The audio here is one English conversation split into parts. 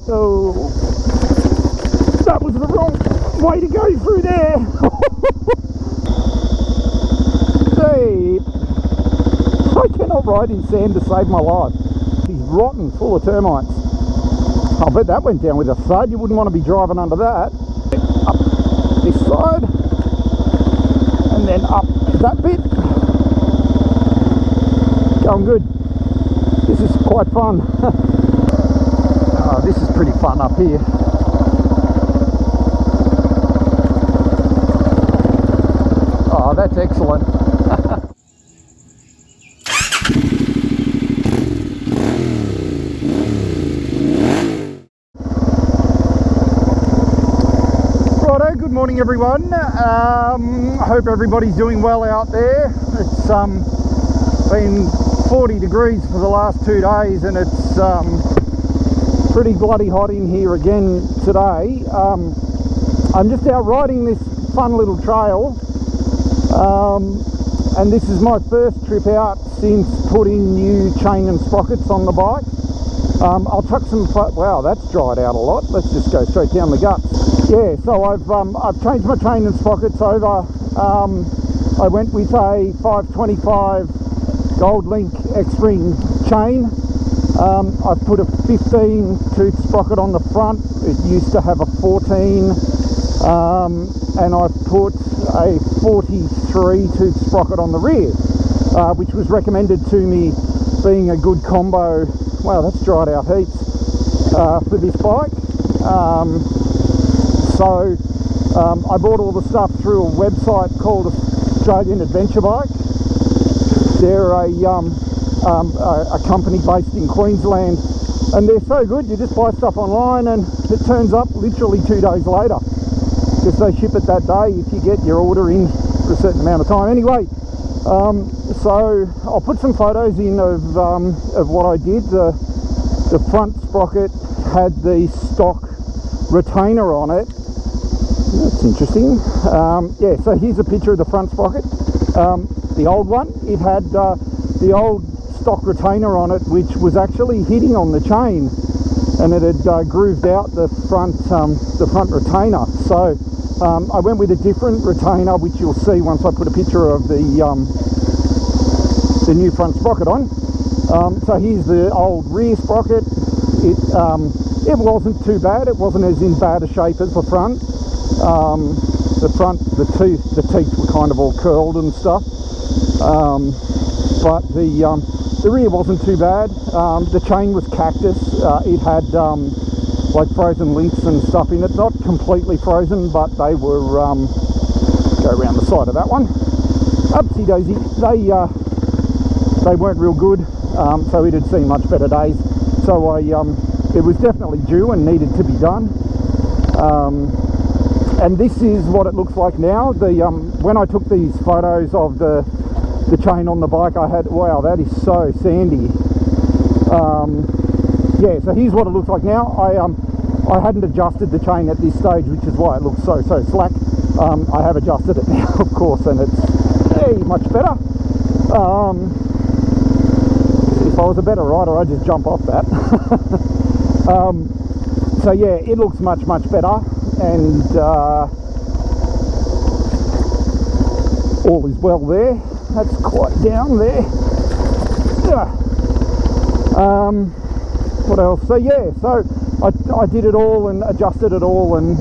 So that was the wrong way to go through there. See, I cannot ride in sand to save my life. He's rotten, full of termites. I bet that went down with a thud. You wouldn't want to be driving under that. Up this side, and then up that bit. Going good. This is quite fun. Oh, this is pretty fun up here. Oh, that's excellent. Righto, good morning everyone. I hope everybody's doing well out there. It's been 40 degrees for the last 2 days, and it's pretty bloody hot in here again today. I'm just out riding this fun little trail, and this is my first trip out since putting new chain and sprockets on the bike. I'll chuck some, wow, that's dried out a lot. Let's just go straight down the guts. Yeah, so I've changed my chain and sprockets over. I went with a 525 Gold Link X-Ring chain. I've put a 15 tooth sprocket on the front. It used to have a 14, and I've put a 43 tooth sprocket on the rear, which was recommended to me being a good combo. Wow, that's dried out heaps for this bike. So I bought all the stuff through a website called Australian Adventure Bike. They're a company based in Queensland, and they're so good. You just buy stuff online and it turns up literally 2 days later, because they ship it that day if you get your order in for a certain amount of time. Anyway, so I'll put some photos in of what I did. The front sprocket had the stock retainer on it. That's interesting. Yeah, so here's a picture of the front sprocket. The old one, it had the old stock retainer on it, which was actually hitting on the chain, and it had grooved out the front retainer. So I went with a different retainer, which you'll see once I put a picture of the new front sprocket on. So here's the old rear sprocket. It wasn't too bad. It wasn't as in bad a shape as the front. The teeth were kind of all curled and stuff. But the rear wasn't too bad. The chain was cactus. It had like frozen links and stuff in it. Not completely frozen, but they were, go around the side of that one. Upsy daisy. They weren't real good, so it had seen much better days. So it was definitely due and needed to be done. And this is what it looks like now. When I took these photos of the chain on the bike, I had, wow, that is so sandy. Yeah, so here's what it looks like now. I hadn't adjusted the chain at this stage, which is why it looks so slack. I have adjusted it now, of course, and it's much better. If I was a better rider, I'd just jump off that. So yeah, it looks much better, and all is well there. That's quite down there. What else? So yeah, so I did it all and adjusted it all, and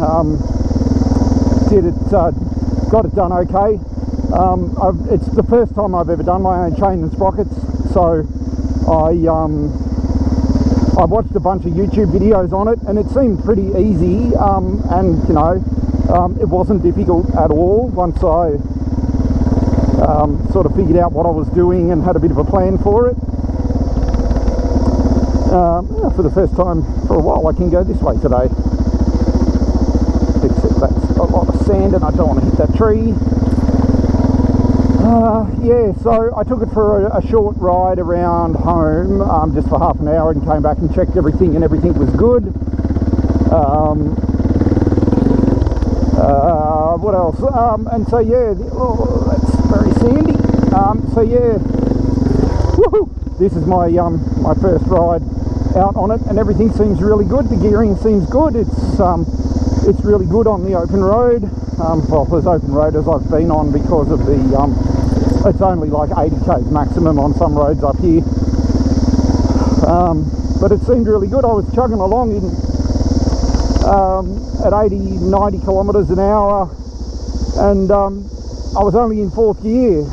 got it done okay. It's the first time I've ever done my own chain and sprockets, so I watched a bunch of YouTube videos on it, and it seemed pretty easy, and you know, it wasn't difficult at all once I sort of figured out what I was doing and had a bit of a plan for it. For the first time for a while, I can go this way today, except that's a lot of sand and I don't want to hit that tree. Yeah, so I took it for a short ride around home, just for half an hour, and came back and checked everything, and everything was good. What else? And so yeah, oh, that's very sandy. So yeah, woohoo! This is my my first ride out on it, and everything seems really good. The gearing seems good. It's really good on the open road. Well, as open road as I've been on, because of the it's only like 80 k's maximum on some roads up here. But it seemed really good. I was chugging along in at 80-90 kilometers an hour, and I was only in 4th gear.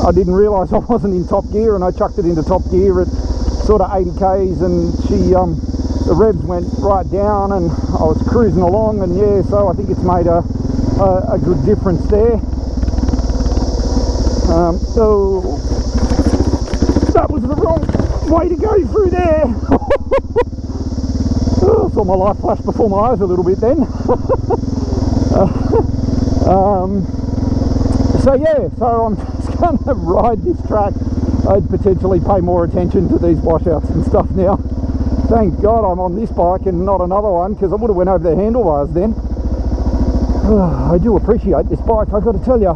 I didn't realise I wasn't in top gear, and I chucked it into top gear at sort of 80 k's, and the revs went right down, and I was cruising along, and yeah, so I think it's made a good difference there. So that was the wrong way to go through there. Oh, saw my life flash before my eyes a little bit then. So yeah, so I'm just going to ride this track. I'd potentially pay more attention to these washouts and stuff now. Thank God I'm on this bike and not another one, because I would have went over the handlebars then. I do appreciate this bike, I've got to tell you.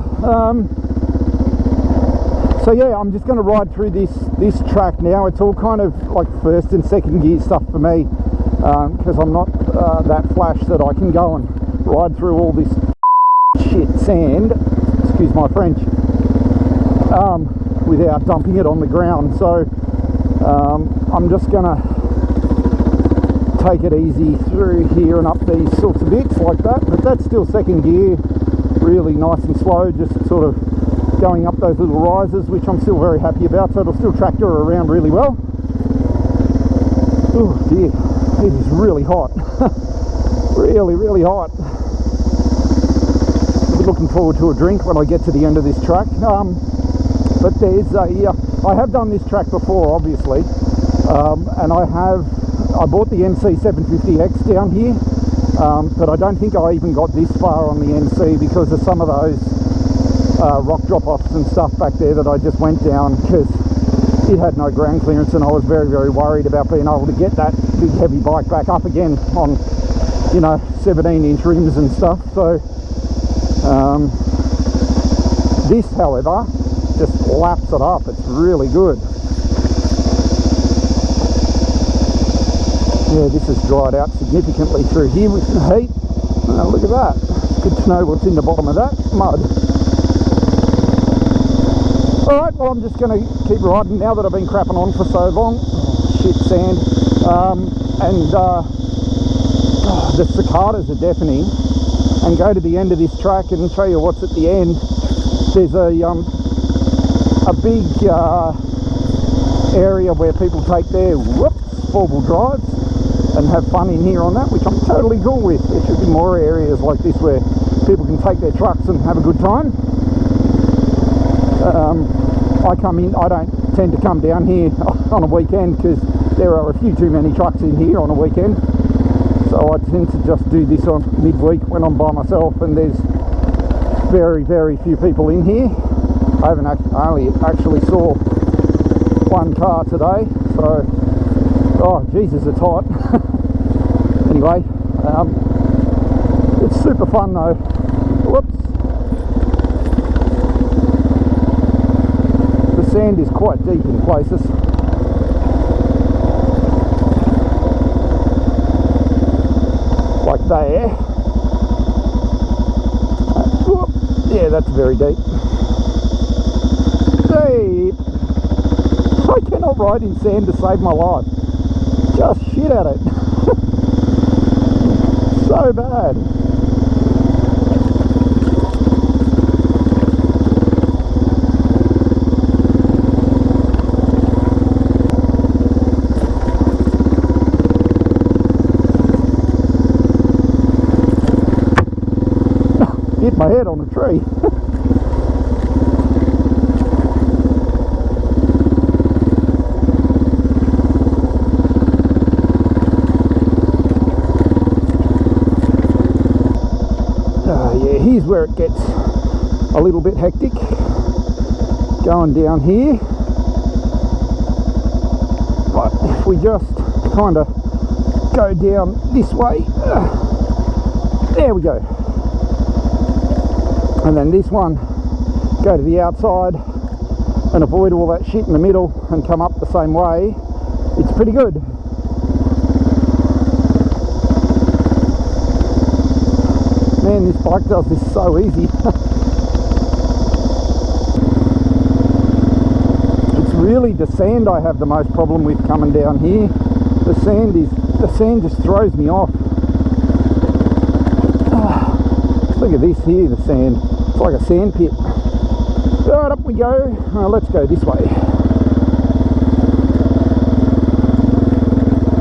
So yeah, I'm just going to ride through this track now. It's all kind of like 1st and 2nd gear stuff for me, because I'm not that flash that I can go and ride through all this shit sand, excuse my French, without dumping it on the ground. So I'm just going to take it easy through here and up these sorts of bits like that, but that's still 2nd gear, really nice and slow, just sort of going up those little rises, which I'm still very happy about. So it'll still tractor around really well. Oh dear, it is really hot. really hot. I'm looking forward to a drink when I get to the end of this track. But there's I have done this track before, obviously, and I bought the NC 750X down here, but I don't think I even got this far on the NC because of some of those rock drop-offs and stuff back there that I just went down, because it had no ground clearance, and I was very worried about being able to get that big heavy bike back up again on, you know, 17-inch rims and stuff. So this, however, just laps it up. It's really good. Yeah, this has dried out significantly through here with the heat. Oh, look at that. Good to know what's in the bottom of that mud. Alright, well, I'm just going to keep riding now that I've been crapping on for so long. Shit sand. The cicadas are deafening. And go to the end of this track and show you what's at the end. There's a big area where people take their 4-wheel drives and have fun in here on that, which I'm totally cool with. There should be more areas like this where people can take their trucks and have a good time. I don't tend to come down here on a weekend because there are a few too many trucks in here on a weekend. So I tend to just do this on midweek when I'm by myself and there's very few people in here. I only actually saw one car today, so oh Jesus, it's hot. Anyway, it's super fun though. Whoops. The sand is quite deep in places. Like there. Yeah, that's very deep. Deep. I cannot ride in sand to save my life. Just shit at it. So bad. Hit my head on a tree. Yeah, here's where it gets a little bit hectic. Going down here. But if we just kind of go down this way, there we go. And then this one, go to the outside and avoid all that shit in the middle and come up the same way. it's pretty good. Man, this bike does this so easy. It's really the sand I have the most problem with coming down here. The sand just throws me off. Look at this here, the sand. It's like a sand pit. Right, up we go. Let's go this way.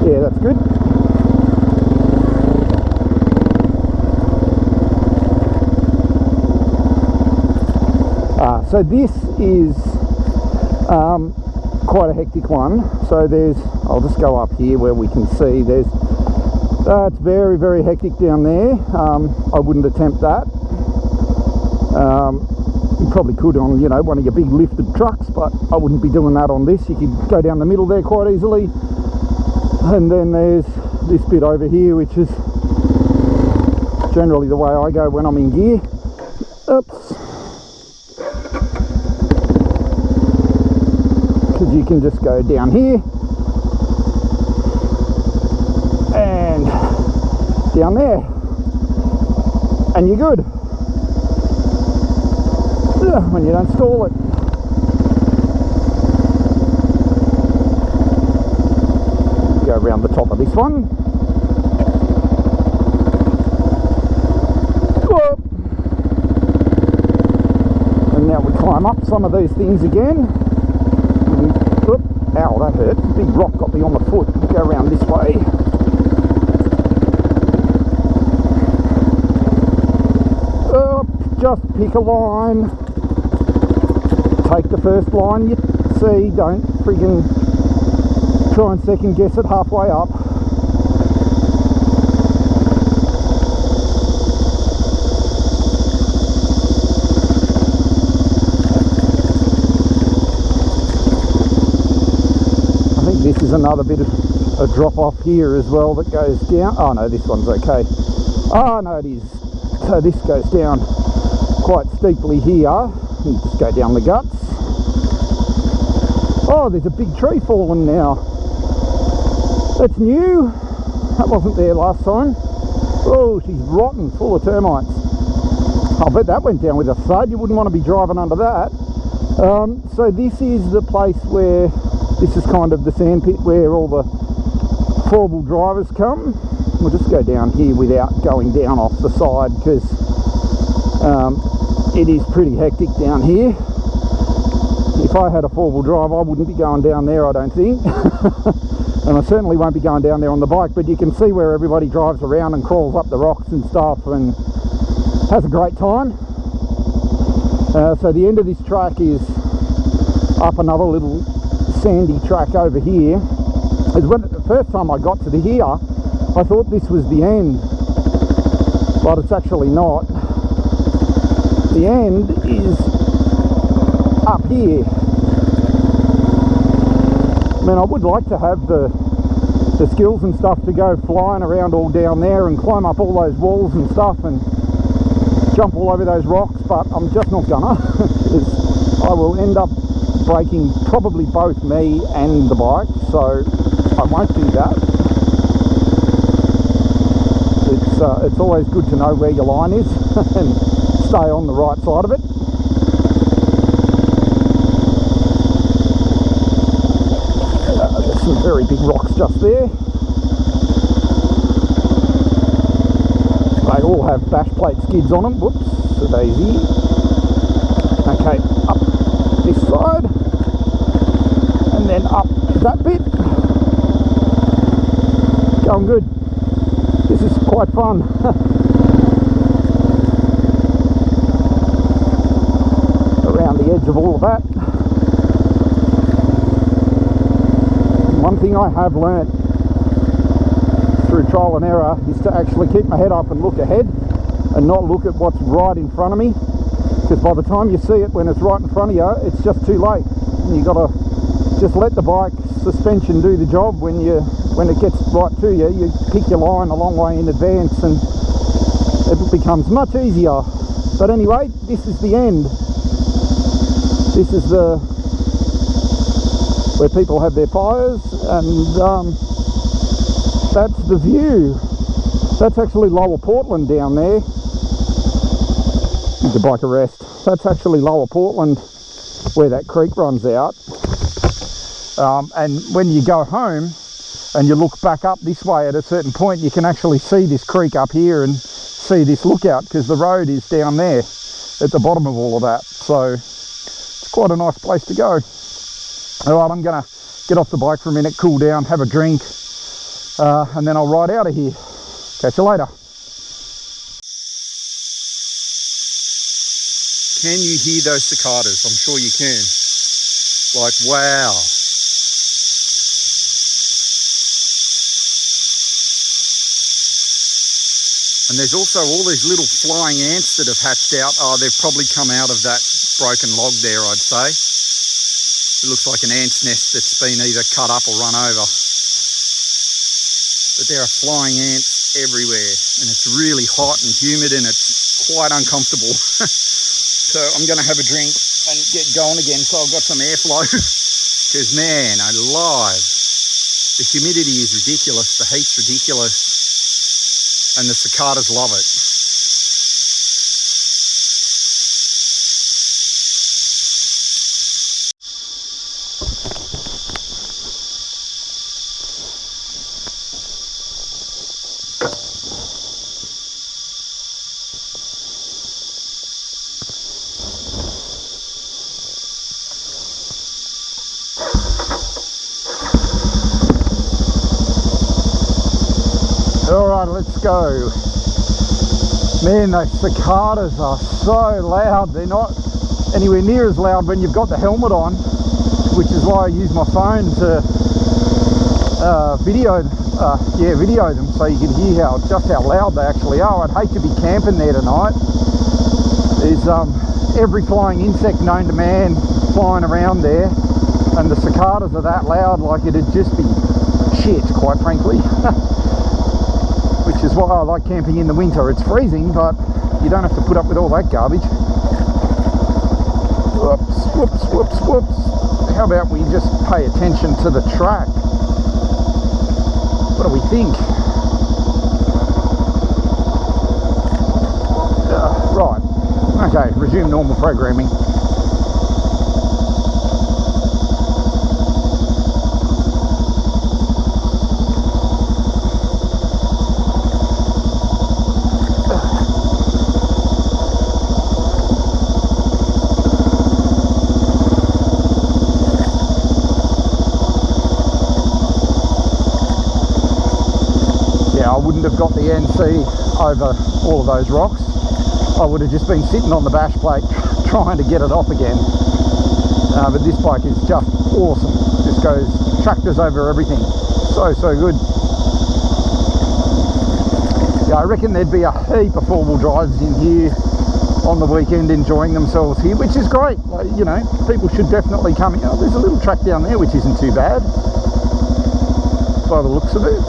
Yeah, that's good. So this is quite a hectic one. So I'll just go up here where we can see it's very, very hectic down there. I wouldn't attempt that. You probably could on, one of your big lifted trucks, but I wouldn't be doing that on this. You could go down the middle there quite easily. And then there's this bit over here, which is generally the way I go when I'm in gear. Oops. Because you can just go down here and down there, and you're good when you don't stall it. Go around the top of this one. Whoop. And now we climb up some of these things again. Whoop. Ow, that hurt. Big rock got me on the foot. Go around this way. Just pick a line. Take the first line you see. Don't friggin' try and second guess it halfway up. I think this is another bit of a drop off here as well that goes down. Oh no, this one's okay. Oh no, it is. So this goes down quite steeply here. You just go down the guts. Oh, there's a big tree fallen now. That's new. That wasn't there last time. Oh, she's rotten, full of termites. I bet that went down with a thud. You wouldn't want to be driving under that. So this is the place where, this is kind of the sand pit where all the four-wheel drivers come. We'll just go down here without going down off the side, because it is pretty hectic down here. If I had a four-wheel drive, I wouldn't be going down there, I don't think. And I certainly won't be going down there on the bike, but you can see where everybody drives around and crawls up the rocks and stuff and has a great time. So the end of this track is up another little sandy track over here. The first time I got to here, I thought this was the end, but it's actually not. The end is up here. I mean, I would like to have the skills and stuff to go flying around all down there and climb up all those walls and stuff and jump all over those rocks, but I'm just not gonna. I will end up breaking probably both me and the bike, so I won't do that. It's always good to know where your line is and stay on the right side of it. There's some very big rocks just there. They all have bash plate skids on them. Whoops, a daisy. Okay, up this side and then up that bit. Going good. This is quite fun. Around the edge of all of that. One thing I have learnt through trial and error is to actually keep my head up and look ahead and not look at what's right in front of me, because by the time you see it when it's right in front of you, it's just too late. And you got to just let the bike suspension do the job. When it gets right to you, you pick your line a long way in advance and it becomes much easier. But anyway, this is the end. This is the where people have their fires, and that's the view. That's actually Lower Portland down there. Need the bike a rest. That's actually Lower Portland where that creek runs out. And when you go home and you look back up this way at a certain point, you can actually see this creek up here and see this lookout, because the road is down there at the bottom of all of that. So it's quite a nice place to go. All right, I'm gonna get off the bike for a minute, cool down, have a drink, and then I'll ride out of here. Catch you later. Can you hear those cicadas? I'm sure you can. Like, wow. And there's also all these little flying ants that have hatched out. Oh, they've probably come out of that broken log there, I'd say. It looks like an ant's nest that's been either cut up or run over. But there are flying ants everywhere, and it's really hot and humid, and it's quite uncomfortable. So I'm going to have a drink and get going again so I've got some airflow. Because, man, alive. The humidity is ridiculous, the heat's ridiculous. And the cicadas love it. Alright, let's go. Man, those cicadas are so loud. They're not anywhere near as loud when you've got the helmet on, which is why I use my phone to video them so you can hear just how loud they actually are. I'd hate to be camping there tonight. There's every flying insect known to man flying around there, and the cicadas are that loud, like it'd just be shit, quite frankly. Which is why I like camping in the winter. It's freezing, but you don't have to put up with all that garbage. Whoops, whoops, whoops, whoops. How about we just pay attention to the track? What do we think? Right. Okay, resume normal programming. Have got the NC over all of those rocks. I would have just been sitting on the bash plate trying to get it off again. But this bike is just awesome. Just goes tractors over everything. So good. Yeah, I reckon there'd be a heap of four-wheel drives in here on the weekend enjoying themselves here, which is great. Like, you know, people should definitely come in. Oh, there's a little track down there which isn't too bad by the looks of it.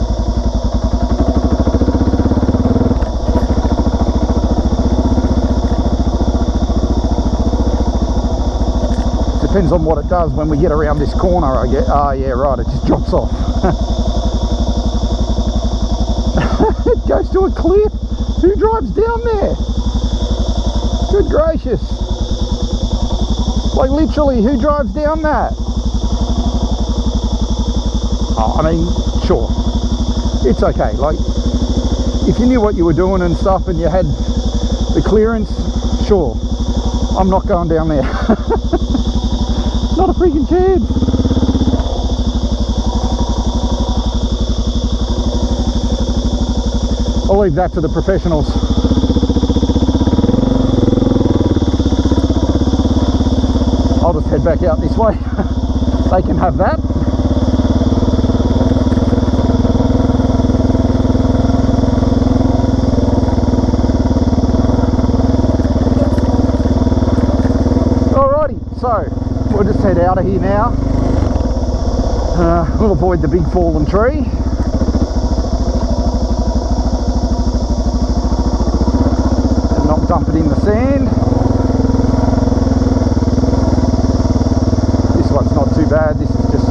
Depends on what it does when we get around this corner, I get. Oh yeah, right, it just drops off. It goes to a cliff. Who drives down there? Good gracious. Like literally, who drives down that? Oh, I mean, sure. It's okay. Like, if you knew what you were doing and stuff and you had the clearance, sure. I'm not going down there. Not a freaking chance. I'll leave that to the professionals. I'll just head back out this way. They can have that. Alrighty, so we'll just head out of here now. We'll avoid the big fallen tree. And not dump it in the sand. This one's not too bad. This is just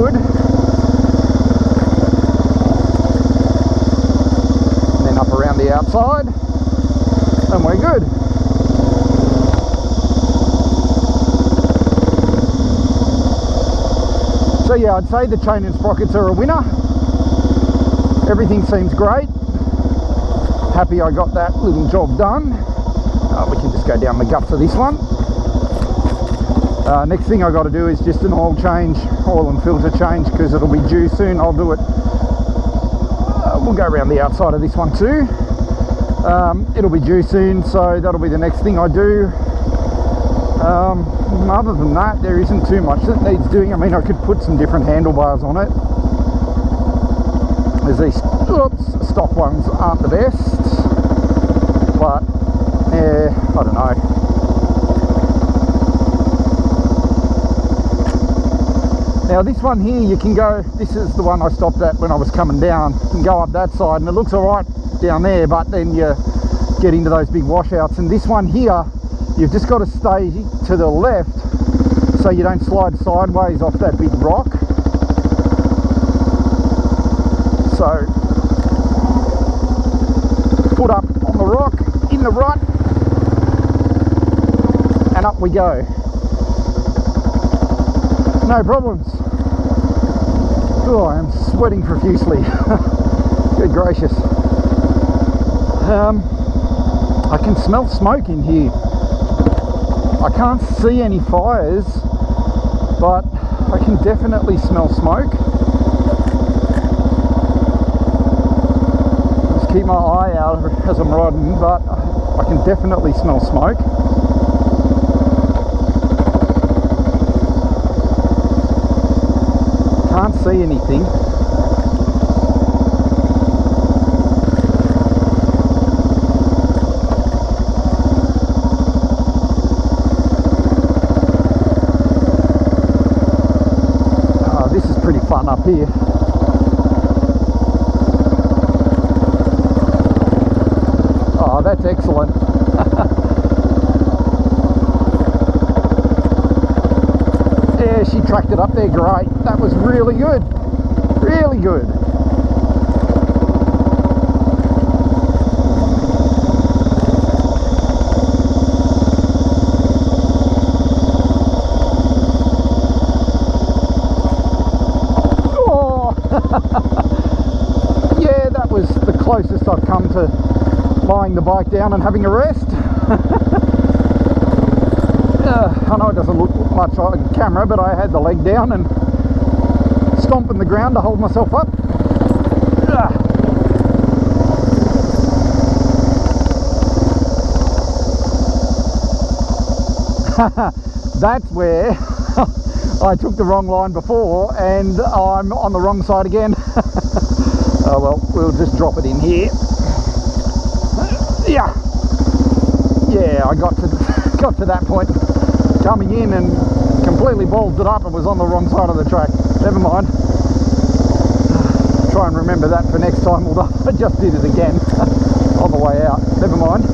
good. And then up around the outside, and we're good. So yeah, I'd say the chain and sprockets are a winner. Everything seems great. Happy I got that little job done. We can just go down the guts of this one. Next thing I got to do is just an oil change, oil and filter change, because it'll be due soon. I'll do it. We'll go around the outside of this one too. It'll be due soon, so that'll be the next thing I do. Other than that, there isn't too much that needs doing. I mean, I could put some different handlebars on it, as these stock ones aren't the best, but yeah, I don't know. Now this one here, you can go, this is the one I stopped at when I was coming down. You can go up that side and it looks alright down there, but then you get into those big washouts. And this one here, you've just got to stay to the left so you don't slide sideways off that big rock. So, foot up on the rock, in the rut, and up we go. No problems. Oh, I am sweating profusely. Good gracious. I can smell smoke in here. I can't see any fires, but I can definitely smell smoke. Just keep my eye out as I'm riding, but I can definitely smell smoke. Can't see anything. This is pretty fun up here. Oh, that's excellent. Yeah, she tracked it up there great. That was really good. Really good. Yeah, that was the closest I've come to lying the bike down and having a rest. I know it doesn't look much on camera, but I had the leg down and stomping the ground to hold myself up. That's where I took the wrong line before and I'm on the wrong side again. Oh well, we'll just drop it in here. Yeah, I got to that point coming in and completely ballsed it up and was on the wrong side of the track. Never mind. Try and remember that for next time, although I just did it again on the way out. Never mind.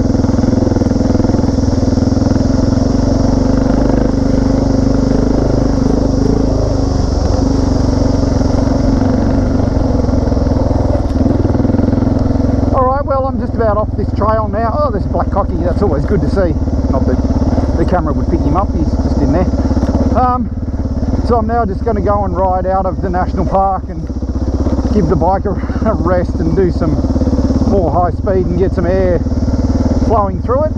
I'm just about off this trail now. Oh, there's a black cocky. That's always good to see. Not that the camera would pick him up, he's just in there. So I'm now just going to go and ride out of the national park and give the bike a rest and do some more high speed and get some air flowing through it,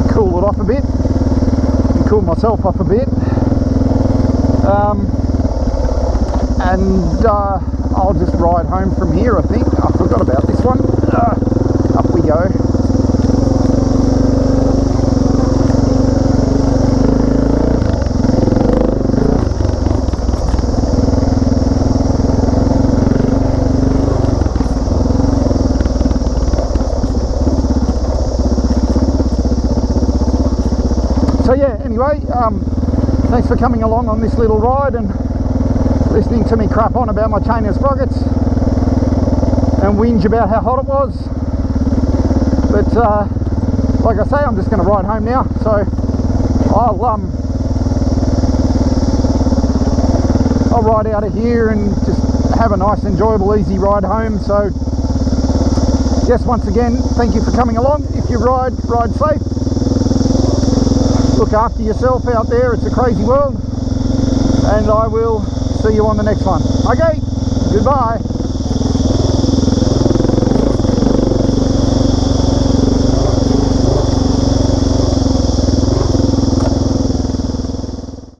cool it off a bit, and cool myself off a bit. I'll just ride home from here, I think. I forgot about this one. Up we go. So yeah, anyway, thanks for coming along on this little ride and listening to me crap on about my chain and sprockets and whinge about how hot it was. But like I say, I'm just going to ride home now, I'll ride out of here and just have a nice, enjoyable, easy ride home. So yes, once again, thank you for coming along. If you ride safe. Look after yourself out there. It's a crazy world. And I will see you on the next one. Okay, goodbye.